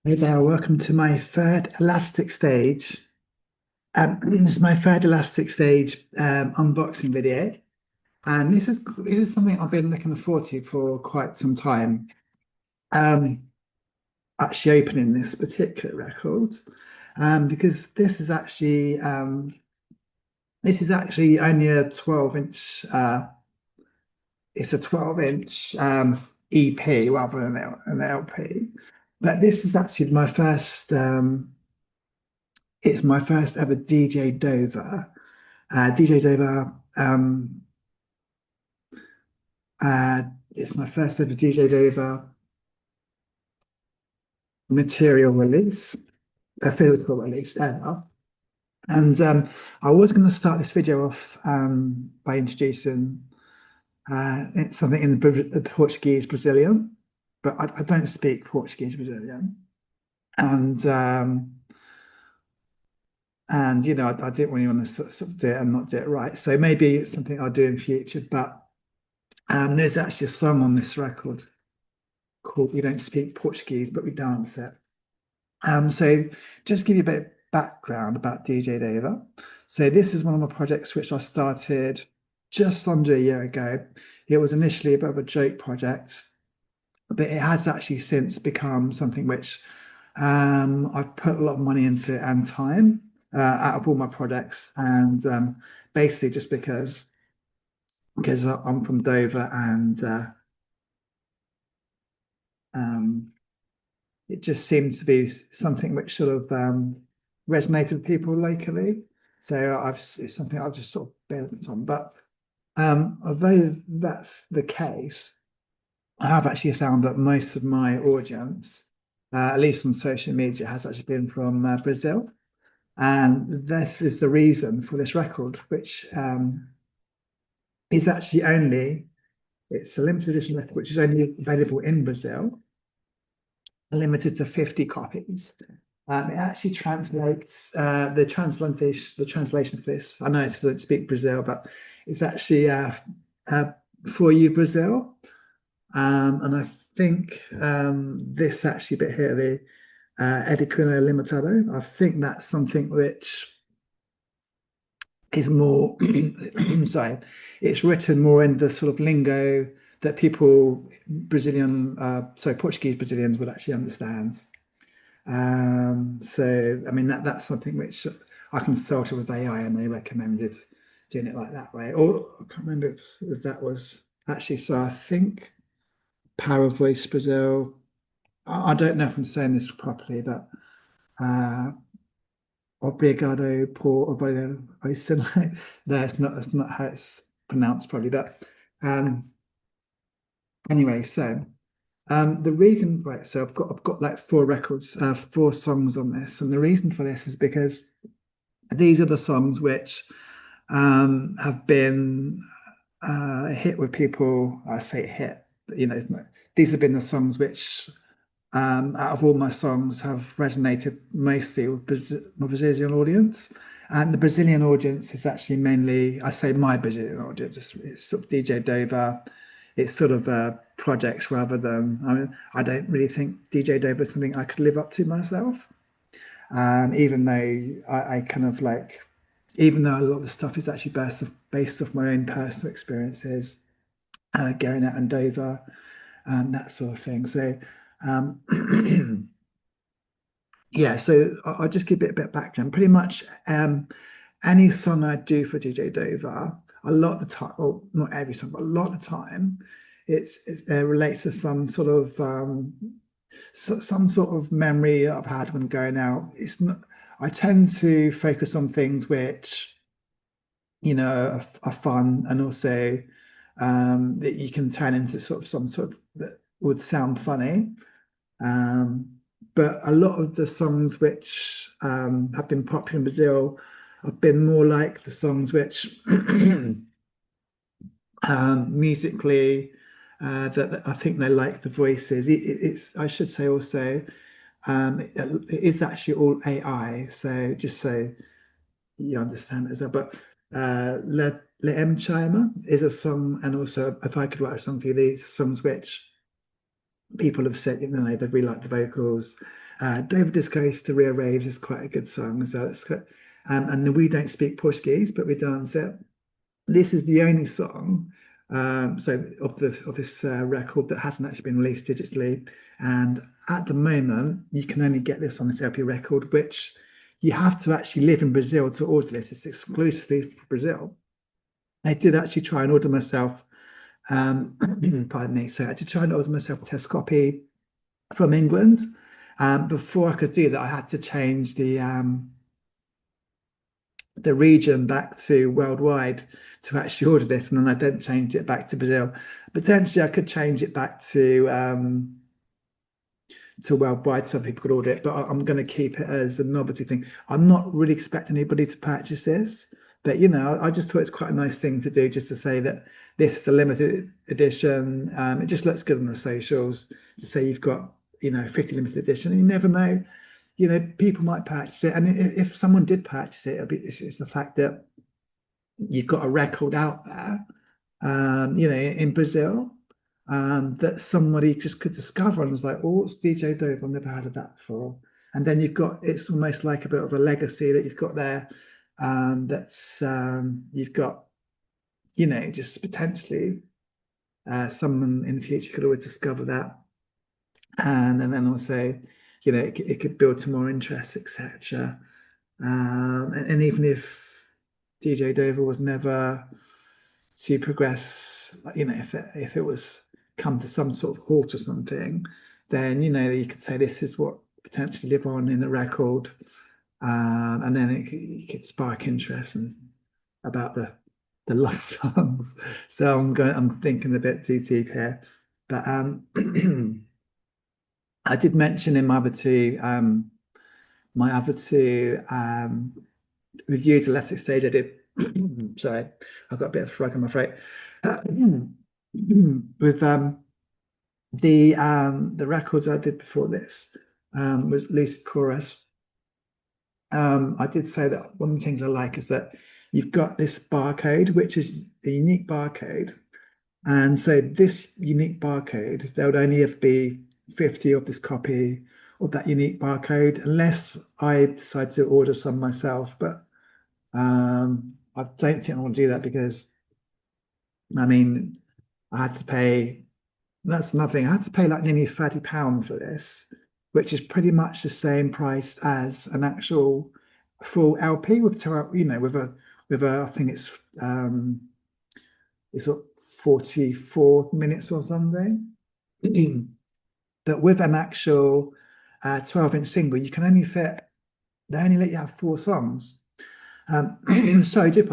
Hey there, welcome to my third Elastic Stage. This is my third Elastic Stage unboxing video, and this is something I've been looking forward to for quite some time. Um, Actually opening this particular record, because this is actually only a 12-inch. It's a 12-inch EP rather than an LP. But this is actually my first. It's my first ever DJ Dovah. DJ Dovah, uh, it's my first ever DJ Dovah material release, a physical release ever. And I was going to start this video off by introducing it's something in the Portuguese Brazilian, but I don't speak Portuguese Brazilian. And I didn't really want to sort of do it and not do it right. So maybe it's something I'll do in future. But there's actually a song on this record called "We Don't Speak Portuguese, but We Dance It." So just to give you a bit of background about DJ Deva. So this is one of my projects which I started just under a year ago. It was initially a bit of a joke project, but it has actually since become something which I've put a lot of money into and time out of all my projects, and basically just because I'm from Dover and um, it just seems to be something which sort of resonated with people locally. So it's something I've just sort of built on. But although that's the case, I have actually found that most of my audience, at least on social media, has actually been from Brazil. And this is the reason for this record, which is actually it's a limited edition record, which is only available in Brazil, limited to 50 copies. It actually translates the translation for this. I know it doesn't speak Brazil, but it's actually uh, for you Brazil. And I think this actually bit here, the Edicuno Limitado, I think that's something which is more sorry, it's written more in the sort of lingo that people Portuguese Brazilians would actually understand. So I mean that's something which I consulted with AI and they recommended doing it like that way. Or I can't remember if that was actually so. I think Power Voice Brazil. I don't know if I'm saying this properly, but uh, Obrigado por ouvir isso. No, that's not how it's pronounced probably. But um, anyway, so the reason, right? So I've got like four records, four songs on this, and the reason for this is because these are the songs which have been a hit with people. I say hit, but these have been the songs which, out of all my songs, have resonated mostly with Brazilian audience. And the Brazilian audience is actually mainly, I say my Brazilian audience, it's sort of DJ Dova. It's sort of projects rather than, I mean, I don't really think DJ Dova is something I could live up to myself. Even though I kind of like, even though a lot of the stuff is actually based off my own personal experiences, going out in Dover and that sort of thing. So, um, yeah, so I'll just give it a bit of background. Pretty much any song I do for DJ Dover, a lot of the time, or not every song, but a lot of the time, it relates to some sort of memory I've had when going out. It's not. I tend to focus on things which are fun and also that you can turn into sort of some sort of that would sound funny. Um, but a lot of the songs which have been popular in Brazil have been more like the songs which musically that I think they like the voices. It's I should say also it is actually all AI. So just so you understand as well. But Le M Chima is a song, and also if I could write a song for you, these songs which people have said, they really like the vocals. David Disco used to Raves is quite a good song. So it's quite, and we don't speak Portuguese, but we dance it. This is the only song so of this record that hasn't actually been released digitally. And at the moment, you can only get this on this LP record, which you have to actually live in Brazil to order this. It's exclusively for Brazil. I did actually try and order myself, pardon me. So I did try and order myself a test copy from England. Before I could do that, I had to change the region back to worldwide to actually order this, and then I then changed it back to Brazil. Potentially, I could change it back to worldwide so people could order it, but I'm going to keep it as a novelty thing. I'm not really expecting anybody to purchase this, but I just thought it's quite a nice thing to do, just to say that this is a limited edition. It just looks good on the socials to say you've got 50 limited edition, and you never know. People might purchase it, and if someone did purchase it, it's the fact that you've got a record out there, in Brazil, that somebody just could discover and was like, "Oh, it's DJ Dovah. I've never heard of that before." And then it's almost like a bit of a legacy that you've got there. That's you've got, just potentially someone in the future could always discover that, and then also, it could build to more interest, etc. And even if DJ Dovah was never to progress, if it was come to some sort of halt or something, then you could say this is what potentially live on in the record, and then it could spark interest and about the lost songs. So I'm thinking a bit too deep here, but I did mention in my other two reviews of ElasticStage. I did. Sorry, I've got a bit of a frog in my throat. With the records I did before this was Lucid Chorus. I did say that one of the things I like is that you've got this barcode, which is a unique barcode. And so this unique barcode, there would only have be 50 of this copy of that unique barcode, unless I decide to order some myself. But I don't think I want to do that because, I mean, I had to pay, that's nothing. I had to pay like nearly £30 for this, which is pretty much the same price as an actual full LP with I think it's 44 minutes or something. But with an actual 12-inch single, you can only fit, they only let you have 4 songs. Sorry, sorry,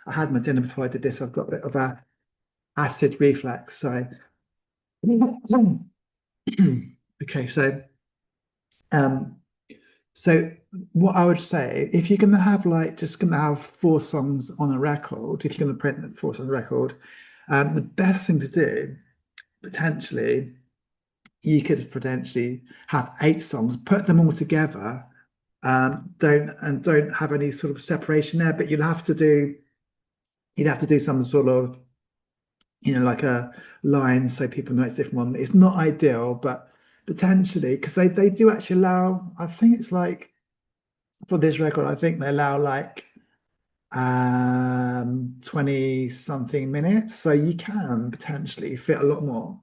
I had my dinner before I did this. I've got a bit of a acid reflux. Sorry. Okay, so what I would say, if you're gonna have just gonna have 4 songs on a record, if you're gonna print 4 songs on a record, the best thing to do, potentially, you could potentially have 8 songs, put them all together. Don't have any sort of separation there, but you'd have to do some sort of, like a line so people know it's a different one. It's not ideal, but potentially, because they do actually allow, I think it's like for this record, I think they allow 20 something minutes, so you can potentially fit a lot more.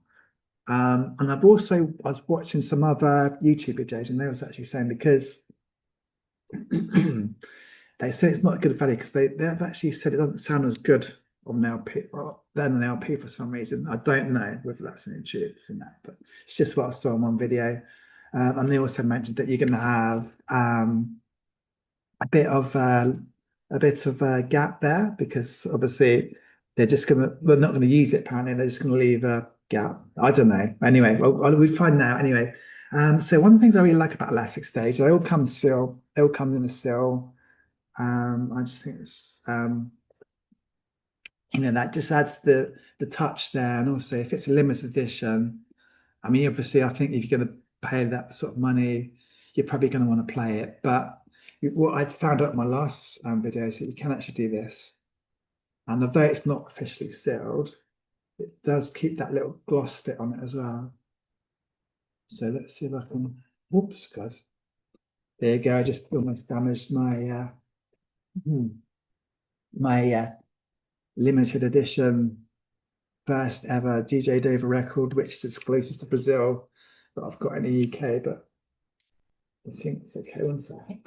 And I was watching some other YouTube videos, and they was actually saying, because they say it's not a good value, because they've actually said it doesn't sound as good on an LP than an LP for some reason. I don't know whether that's an intuitive in that, but it's just what I saw in one video. And they also mentioned that you're going to have a bit of a gap there, because obviously they're not going to use it. Apparently, they're just going to leave a gap. I don't know. Anyway, well, we'll find out anyway. So one of the things I really like about ElasticStage, they all come still. They all come in a still. I just think it's that just adds the touch there, and also if it's a limited edition, I mean, obviously, I think if you're going to pay that sort of money, you're probably going to want to play it. But what I found out in my last video is that you can actually do this, and although it's not officially sealed, it does keep that little gloss bit on it as well. So let's see if I can, whoops, guys. There you go, I just almost damaged my limited edition first ever DJ Dovah record, which is exclusive to Brazil, that I've got in the UK, but I think it's okay. One second.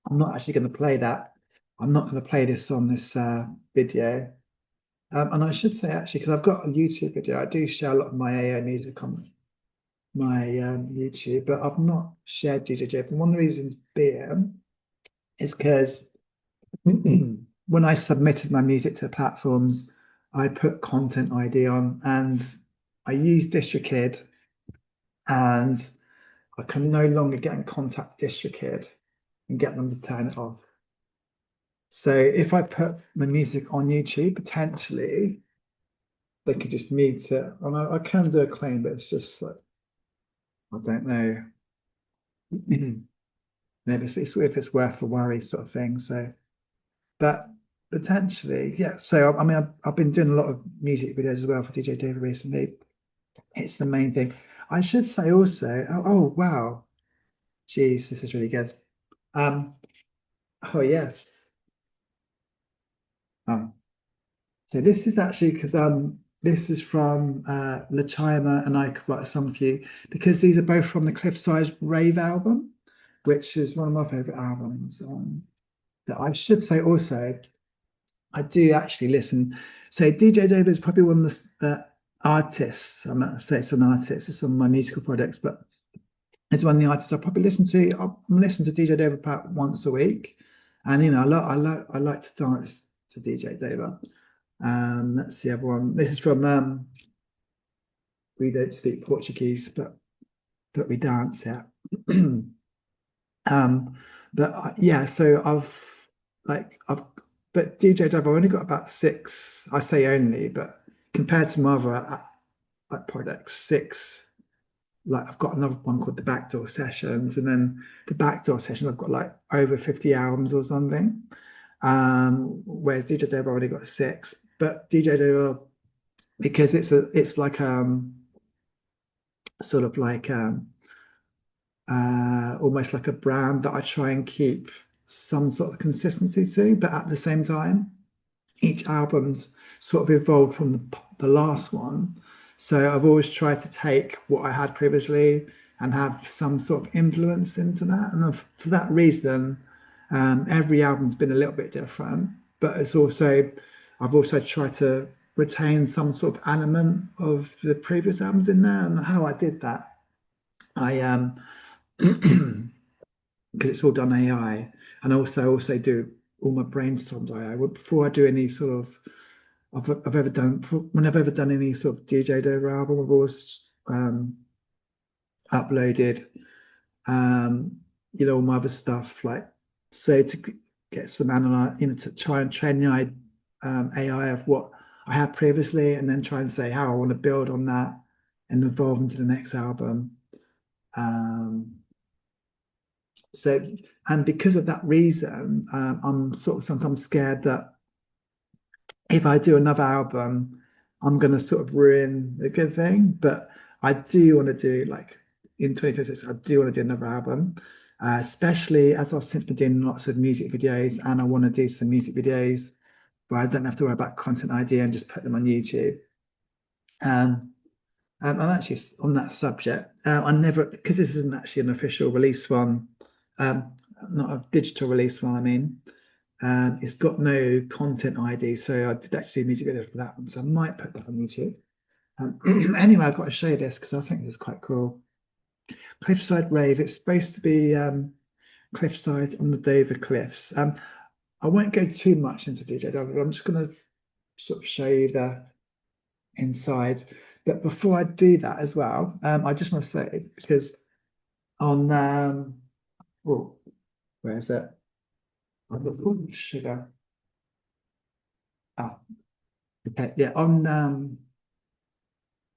I'm not actually going to play that. I'm not going to play this on this video. And I should say actually, because I've got a YouTube video, I do share a lot of my AA music on my YouTube, but I've not shared DJ Dovah. And one of the reasons being is because when I submitted my music to the platforms, I put content ID on and I use DistroKid, and I can no longer get in contact with DistroKid and get them to turn it off. So if I put my music on YouTube, potentially they could just mute it. And I can do a claim, but it's just like, I don't know. Maybe if it's worth the worry sort of thing. So, but potentially, yeah. So I mean, I've been doing a lot of music videos as well for DJ Dovah recently. It's the main thing. I should say also, oh wow, geez, this is really good. Oh yes. So this is actually because this is from La Chima, and I could write a song for you because these are both from the Cliffside Rave album, which is one of my favorite albums. That I should say also, I do actually listen. So DJ Dovah is probably one of the artists. I'm not say it's an artist. It's on my musical projects, but it's one of the artists I probably listen to. I'm listening to DJ Dovah about once a week, and you know, I like to dance to DJ Dovah. That's the other one. This is from we don't speak Portuguese, but we dance, yeah. But yeah, so I've but DJ Dove, I've only got about six. I say only, but compared to my other products, six. Like I've got another one called the Backdoor Sessions, and then the Backdoor Sessions I've got like over 50 albums or something. Whereas DJ Dove I've already got six, but DJ Dove, because it's like sort of like almost like a brand that I try and keep some sort of consistency to, but at the same time, each album's sort of evolved from the last one. So I've always tried to take what I had previously and have some sort of influence into that. And for that reason, every album's been a little bit different, but I've also tried to retain some sort of element of the previous albums in there. And how I did that, I because it's all done AI, and also do all my brainstorms AI. Before I do any sort of I've ever done when I've ever done any sort of DJ Dovah album, I've always uploaded all my other stuff, like so to get some analyze, to try and train the AI of what I had previously, and then try and say how I want to build on that and evolve into the next album. So, and because of that reason, I'm sort of sometimes scared that if I do another album, I'm going to sort of ruin the good thing. But I do want to do, like, in 2026, I do want to do another album, especially as I've since been doing lots of music videos, and I want to do some music videos where I don't have to worry about content ID and just put them on YouTube. I'm actually on that subject. I never, because this isn't actually an official release one, not a digital release one, I mean. It's got no content ID, so I did actually do a music video for that one, so I might put that on YouTube. Anyway, I've got to show you this because I think it's quite cool. Cliffside Rave. It's supposed to be Cliffside on the Dovah Cliffs. I won't go too much into DJ Dovah. I'm just going to sort of show you the inside. But before I do that as well, I just want to say, because on oh, where is it? I've got sugar. Ah, okay, yeah. On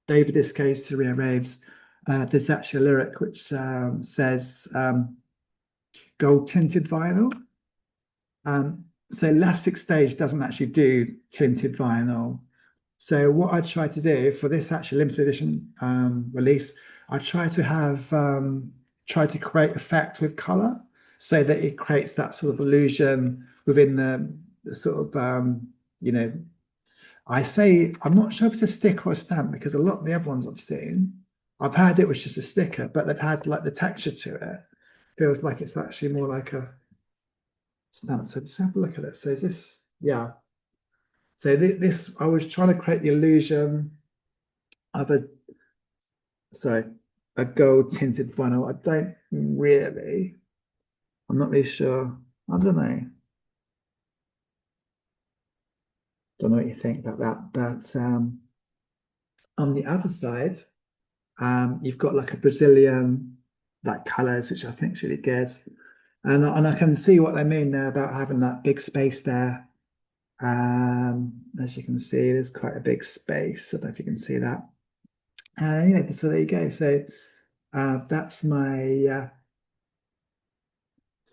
Dovah Disco's Surreal Raves, there's actually a lyric which says gold tinted vinyl. So ElasticStage doesn't actually do tinted vinyl. So what I tried to do for this actual limited edition release, I tried to have tried to create effect with color so that it creates that sort of illusion within the sort of you know, I say I'm not sure if it's a sticker or a stamp because a lot of the other ones I've seen, I've had it was just a sticker, but they've had like the texture to it. Feels like it's actually more like a stamp. So just have a look at it. So is this, yeah. So this, I was trying to create the illusion of a, sorry, a gold tinted vinyl. I don't really, I'm not really sure. I don't know. Don't know what you think about that. But on the other side, you've got like a Brazilian like colours, which I think is really good. And I can see what they mean there about having that big space there. As you can see, there's quite a big space. I don't know if you can see that. So there you go. So that's my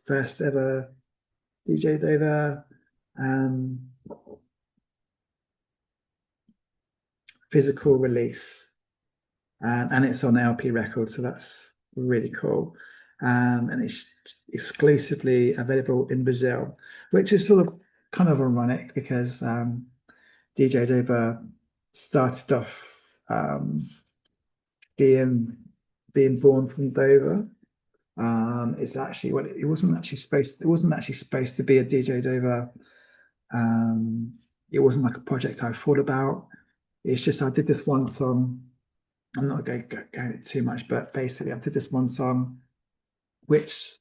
first ever DJ Dovah um, physical release. And it's on LP record, so that's really cool. And it's exclusively available in Brazil, which is sort of kind of ironic because DJ Dovah started off being born from Dover. It's actually well, it wasn't actually supposed to be a DJ Dovah. It wasn't like a project I thought about. It's just I did this one song. I'm not going to go into too much, but basically I did this one song which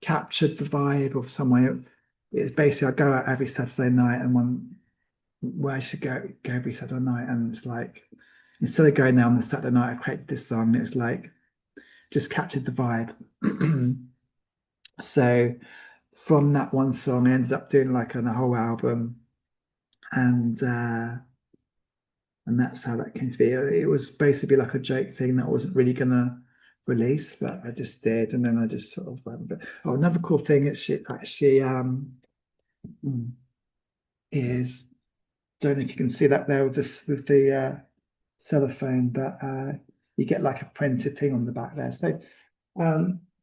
captured the vibe of somewhere. It's basically I go out every Saturday night and one where I should go every Saturday night, and it's like instead of going there on the Saturday night, I created this song. It's like just captured the vibe. So from that one song, I ended up doing like a whole album, and and that's how that came to be. It was basically like a joke thing that I wasn't really gonna release, but I just did, and then I just sort of went with it. Oh, another cool thing is actually is don't know if you can see that there with this with the cellophane, but you get like a printed thing on the back there. So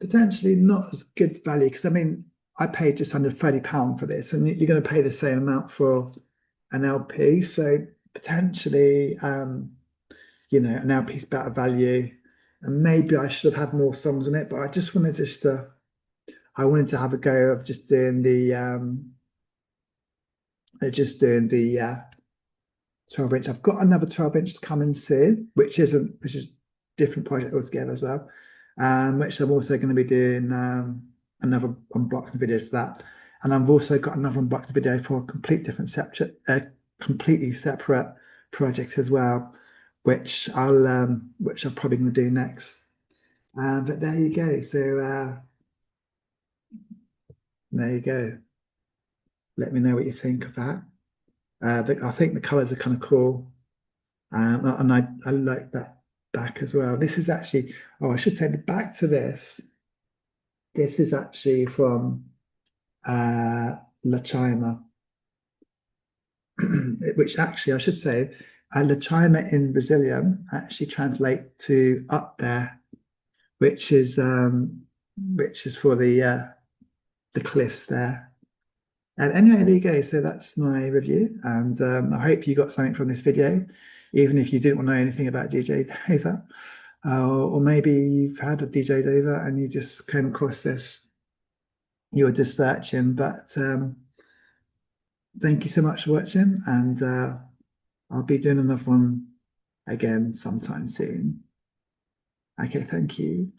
potentially not as good value because I mean I paid just under £30 for this, and you're going to pay the same amount for an LP. So potentially, an LP's better value, and maybe I should have had more songs on it. But I just wanted I wanted to have a go of just doing the 12-inch. I've got another 12-inch to come in soon, which is different project altogether as well. Which I'm also going to be doing another unboxing video for that. And I've also got another unboxing video for a completely separate project as well, which I'm probably going to do next. But there you go. So there you go. Let me know what you think of that. I think the colours are kind of cool. And I like that back as well. This is actually, oh, I should say back to this. This is actually from La Chima, which actually I should say, La Chima in Brazilian actually translate to up there, which is for the cliffs there. And anyway, there you go. So that's my review, and I hope you got something from this video, even if you didn't want to know anything about DJ Dovah, or maybe you've had a DJ Dovah and you just came across this, you were just searching. But thank you so much for watching, and I'll be doing another one again sometime soon. Okay, thank you.